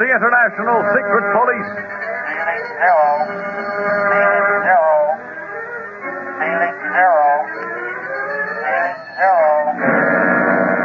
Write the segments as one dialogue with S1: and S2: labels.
S1: the International Secret Police.
S2: Feeling zero. Feeling zero. Feeling zero. Feeling zero.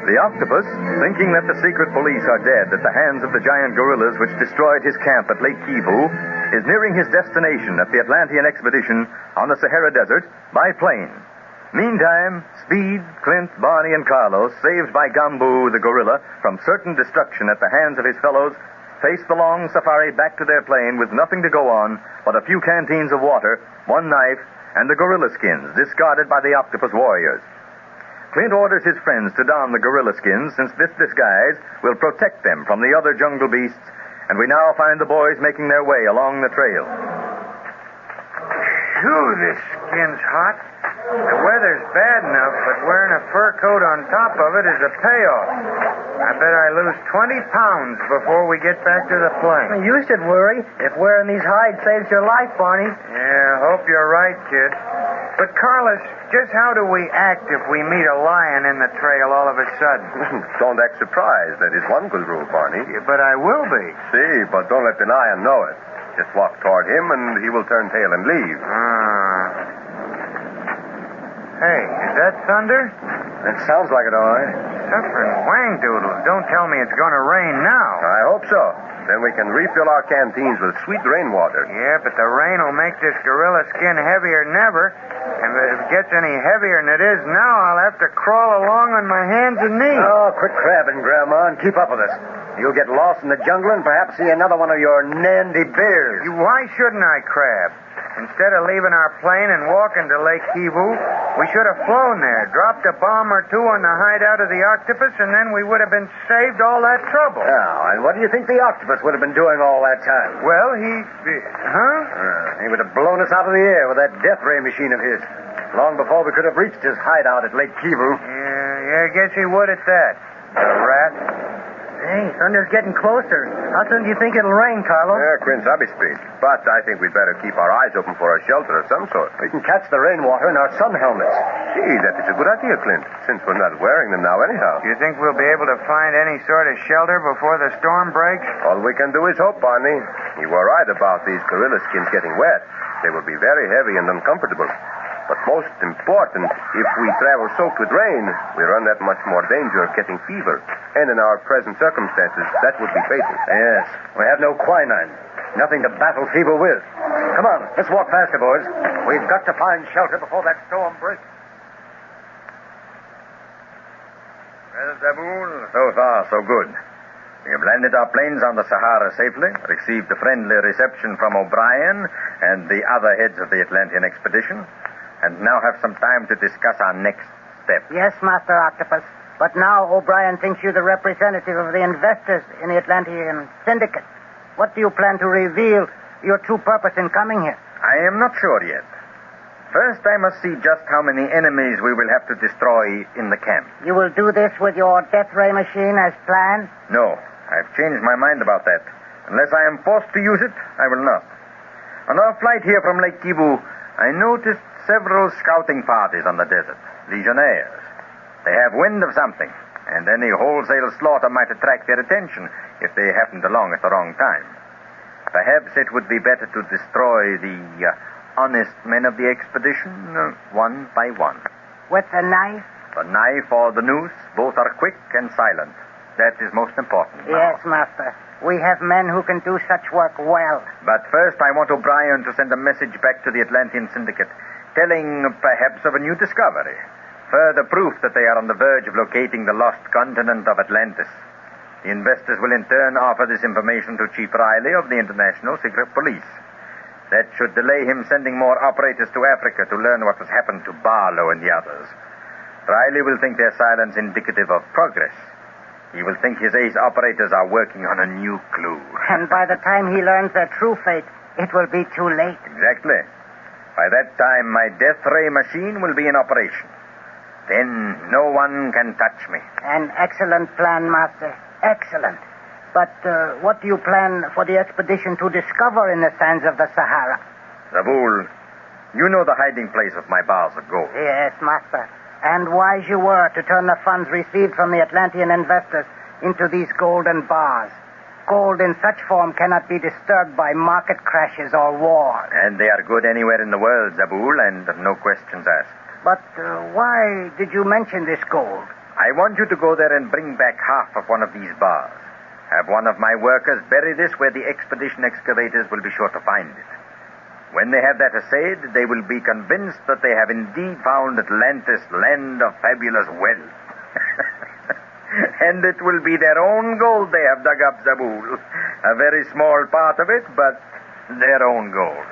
S1: The Octopus, thinking that the secret police are dead at the hands of the giant gorillas which destroyed his camp at Lake Kivu, is nearing his destination at the Atlantean expedition on the Sahara Desert by plane. Meantime, Speed, Clint, Barney, and Carlos, saved by Gambu, the gorilla, from certain destruction at the hands of his fellows, face the long safari back to their plane with nothing to go on but a few canteens of water, one knife, and the gorilla skins discarded by the Octopus warriors. Clint orders his friends to don the gorilla skins since this disguise will protect them from the other jungle beasts, and we now find the boys making their way along the trail.
S3: Phew, this skin's hot. The weather's bad enough, but wearing a fur coat on top of it is a payoff. I bet I lose 20 pounds before we get back to the plane.
S4: You should worry if wearing these hides saves your life, Barney.
S3: Yeah, hope you're right, kid. But, Carlos, just how do we act if we meet a lion in the trail all of a sudden?
S5: Don't act surprised. That is one good rule, Barney.
S3: Yeah, but I will be.
S5: See, but don't let the lion know it. Just walk toward him, and he will turn tail and leave.
S3: Hey, is that thunder?
S5: It sounds like it, all right.
S3: Suffering wang-doodles. Don't tell me it's going to rain now.
S5: I hope so. Then we can refill our canteens with sweet rainwater.
S3: Yeah, but the rain will make this gorilla skin heavier than ever. And if it gets any heavier than it is now, I'll have to crawl along on my hands and knees.
S4: Oh, quit crabbing, Grandma, and keep up with us. You'll get lost in the jungle and perhaps see another one of your nandy bears.
S3: Why shouldn't I crab? Instead of leaving our plane and walking to Lake Kivu, we should have flown there, dropped a bomb or two on the hideout of the Octopus, and then we would have been saved all that trouble.
S4: Now, and what do you think the Octopus would have been doing all that time?
S3: Well,
S4: He would have blown us out of the air with that death ray machine of his, long before we could have reached his hideout at Lake Kivu.
S3: Yeah, I guess he would at that. The rat.
S4: Hey, thunder's getting closer. How soon do you think it'll rain, Carlos?
S5: Quince, I'll be speed. But I think we'd better keep our eyes open for a shelter of some sort.
S4: We can catch the rainwater in our sun helmets.
S5: Gee, that is a good idea, Clint, since we're not wearing them now anyhow.
S3: You think we'll be able to find any sort of shelter before the storm breaks?
S5: All we can do is hope, Barney. You were right about these gorilla skins getting wet. They will be very heavy and uncomfortable. But most important, if we travel soaked with rain, we run that much more danger of getting fever. And in our present circumstances, that would be fatal.
S4: Yes, we have no quinine. Nothing to battle fever with. Come on, let's walk faster, boys. We've got to find shelter before that storm breaks.
S1: Well, Zaboul, so far, so good. We have landed our planes on the Sahara safely, received a friendly reception from O'Brien and the other heads of the Atlantean expedition, and now have some time to discuss our next step.
S6: Yes, Master Octopus. But now O'Brien thinks you the representative of the investors in the Atlantean Syndicate. What do you plan to reveal your true purpose in coming here?
S1: I am not sure yet. First, I must see just how many enemies we will have to destroy in the camp.
S6: You will do this with your death ray machine as planned?
S1: No, I've changed my mind about that. Unless I am forced to use it, I will not. On our flight here from Lake Kivu, I noticed several scouting parties on the desert, legionnaires. They have wind of something, and any wholesale slaughter might attract their attention if they happened along at the wrong time. Perhaps it would be better to destroy the honest men of the expedition one by one.
S6: With a knife?
S1: The knife or the noose, both are quick and silent. That is most important now.
S6: Yes, Master. We have men who can do such work well.
S1: But first I want O'Brien to send a message back to the Atlantean Syndicate, telling perhaps of a new discovery. Further proof that they are on the verge of locating the lost continent of Atlantis. The investors will in turn offer this information to Chief Riley of the International Secret Police. That should delay him sending more operators to Africa to learn what has happened to Barlow and the others. Riley will think their silence indicative of progress. He will think his ace operators are working on a new clue.
S6: And by the time he learns their true fate, it will be too late.
S1: Exactly. By that time, my death ray machine will be in operation. Then no one can touch me.
S6: An excellent plan, Master. Excellent. But what do you plan for the expedition to discover in the sands of the Sahara?
S1: Zabul, you know the hiding place of my bars of gold.
S6: Yes, Master. And wise you were to turn the funds received from the Atlantean investors into these golden bars. Gold in such form cannot be disturbed by market crashes or wars.
S1: And they are good anywhere in the world, Zabul, and no questions asked.
S6: But why did you mention this gold?
S1: I want you to go there and bring back half of one of these bars. Have one of my workers bury this where the expedition excavators will be sure to find it. When they have that assayed, they will be convinced that they have indeed found Atlantis, land of fabulous wealth. And it will be their own gold they have dug up, Zabul. A very small part of it, but their own gold.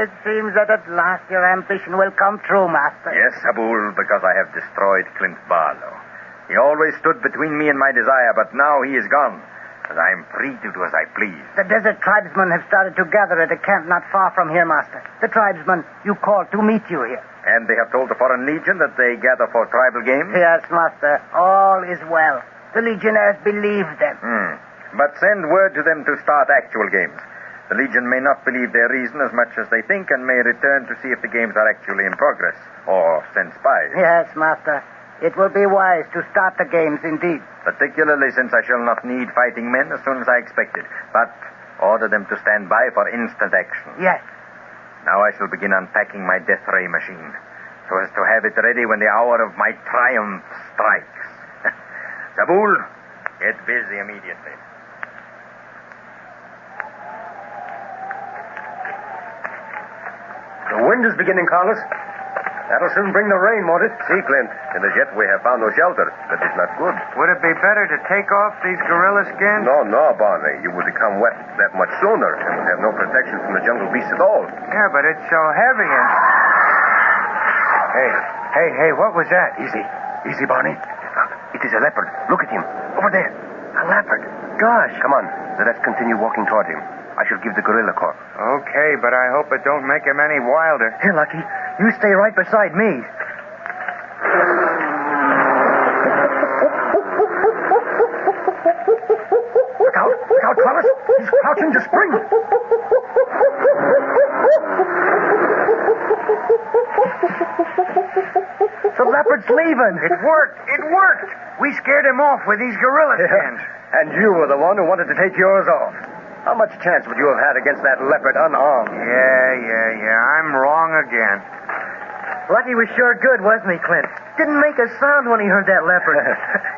S6: It seems that at last your ambition will come true, Master.
S1: Yes, Zabul, because I have destroyed Clint Barlow. He always stood between me and my desire, but now he is gone. And I am free to do as I please.
S6: The desert tribesmen have started to gather at a camp not far from here, Master. The tribesmen you called to meet you here.
S1: And they have told the Foreign Legion that they gather for tribal games?
S6: Yes, Master. All is well. The legionnaires believe them.
S1: But send word to them to start actual games. The Legion may not believe their reason as much as they think and may return to see if the games are actually in progress or send spies.
S6: Yes, Master. It will be wise to start the games indeed.
S1: Particularly since I shall not need fighting men as soon as I expected. But order them to stand by for instant action.
S6: Yes.
S1: Now I shall begin unpacking my death ray machine so as to have it ready when the hour of my triumph strikes. Zabul, get busy immediately.
S4: The wind is beginning, Carlos. That'll soon bring the rain, won't it?
S5: See, Clint, in the jet we have found no shelter. That is not good.
S3: Would it be better to take off these gorilla skins?
S5: No, Barney. You will become wet that much sooner and will have no protection from the jungle beasts at all.
S3: Yeah, but it's so heavy and... Hey, what was that?
S4: Easy, Barney. It is a leopard. Look at him. Over there. A leopard. Gosh.
S5: Come on. Let us continue walking toward him. I shall give the gorilla call.
S3: Okay, but I hope it don't make him any wilder.
S4: Here, Lucky. You stay right beside me. Look out, Carlos. He's crouching to spring. The leopard's leaving.
S3: It worked. We scared him off with these gorilla skins.
S4: And you were the one who wanted to take yours off. How much chance would you have had against that leopard unarmed?
S3: Yeah. I'm wrong again.
S7: Lucky was sure good, wasn't he, Clint? Didn't make a sound when he heard that leopard.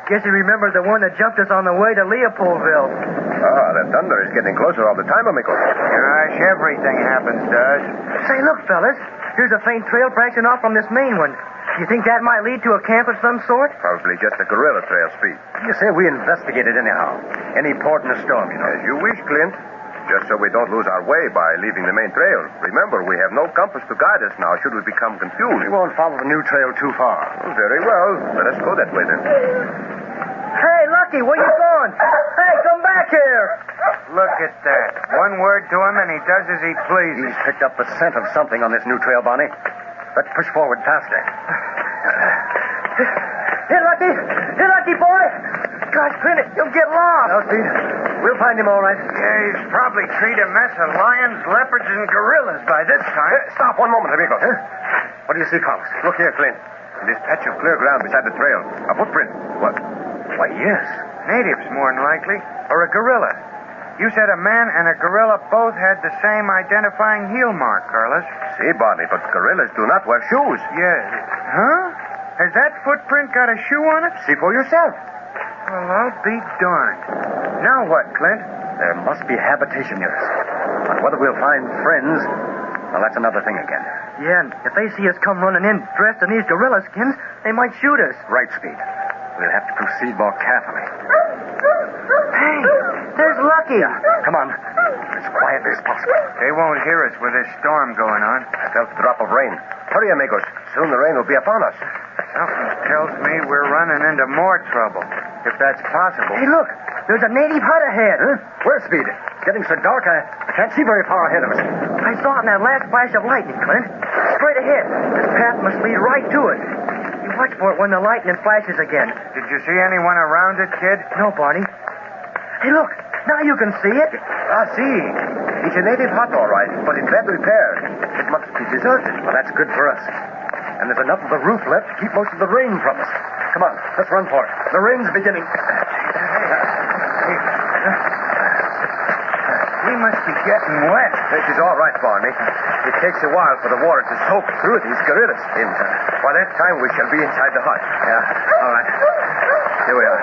S7: Guess he remembered the one that jumped us on the way to Leopoldville.
S5: That thunder is getting closer all the time, amigo.
S3: Gosh, everything happens to us.
S7: Say, look, fellas. Here's a faint trail branching off from this main one. You think that might lead to a camp of some sort?
S5: Probably just a gorilla trail, Speed.
S4: You say we investigate it anyhow. Any port in a storm, you know.
S5: As you wish, Clint. Just so we don't lose our way by leaving the main trail. Remember, we have no compass to guide us now should we become confused.
S4: We won't follow the new trail too far.
S5: Well, very well. Let us go that way, then.
S7: Hey, Lucky, where you going? Hey, come back here.
S3: Look at that. One word to him and he does as he pleases.
S4: He's picked up the scent of something on this new trail, Barney. Let's push forward faster.
S7: Here, Lucky boy. Gosh, Clint, you'll get lost.
S4: Now, Speed, we'll find him all right.
S3: Yeah, he's probably treated a mess of lions, leopards, and gorillas by this time.
S5: Stop one moment, amigo.
S4: Huh? What do you see, Carlos?
S5: Look here, Clint. In this patch of clear ground beside the trail. A footprint. What?
S4: Why, yes.
S3: Natives, more than likely. Or a gorilla. You said a man and a gorilla both had the same identifying heel mark, Carlos.
S5: See, Barney, but gorillas do not wear shoes.
S3: Yes. Huh? Has that footprint got a shoe on it?
S5: See for yourself.
S3: Well, I'll be darned. Now what, Clint?
S4: There must be habitation near us. But whether we'll find friends, well, that's another thing again.
S7: Yeah, and if they see us come running in dressed in these gorilla skins, they might shoot us.
S4: Right, Speed. We'll have to proceed more carefully.
S7: Hey, there's Lucky.
S4: Come on. As quietly as possible.
S3: They won't hear us with this storm going on.
S5: I felt a drop of rain. Hurry, amigos. Soon the rain will be upon us.
S3: Something tells me we're running into more trouble. If that's possible.
S7: Hey, look. There's a native hut ahead.
S4: Huh? Where's Speed? It's getting so dark, I can't see very far ahead of us.
S7: I saw it in that last flash of lightning, Clint. Straight ahead. This path must lead right to it. You watch for it when the lightning flashes again.
S3: Did you see anyone around it, kid?
S7: No, Barney. Hey, look. Now you can see it.
S5: Ah, see. It's a native hut, all right, but in bad repair. It must be deserted.
S4: Well, that's good for us. And there's enough of the roof left to keep most of the rain from us. Come on, let's run for it. The rain's beginning.
S3: We must be getting wet.
S5: This is all right, Barney. It takes a while for the water to soak through these gorillas' skins. By that time, we shall be inside the hut.
S4: Yeah, all right. Here we are.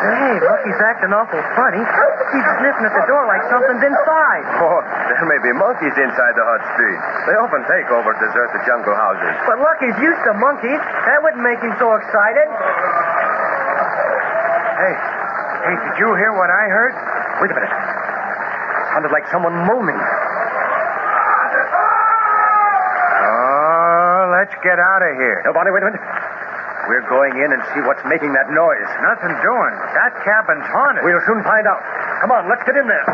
S7: Hey, Lucky's acting awful funny. He's sniffing at the door like something's inside.
S5: Oh, there may be monkeys inside the hut, Speed. They often take over deserted jungle houses.
S7: But Lucky's used to monkeys. That wouldn't make him so excited.
S3: Hey, did you hear what I heard?
S4: Wait a minute. It sounded like someone moaning.
S3: Oh, let's get out of here.
S4: No, Barney, wait a minute. We're going in and see what's making that noise.
S3: Nothing doing. That cabin's haunted.
S4: We'll soon find out. Come on, let's get in there.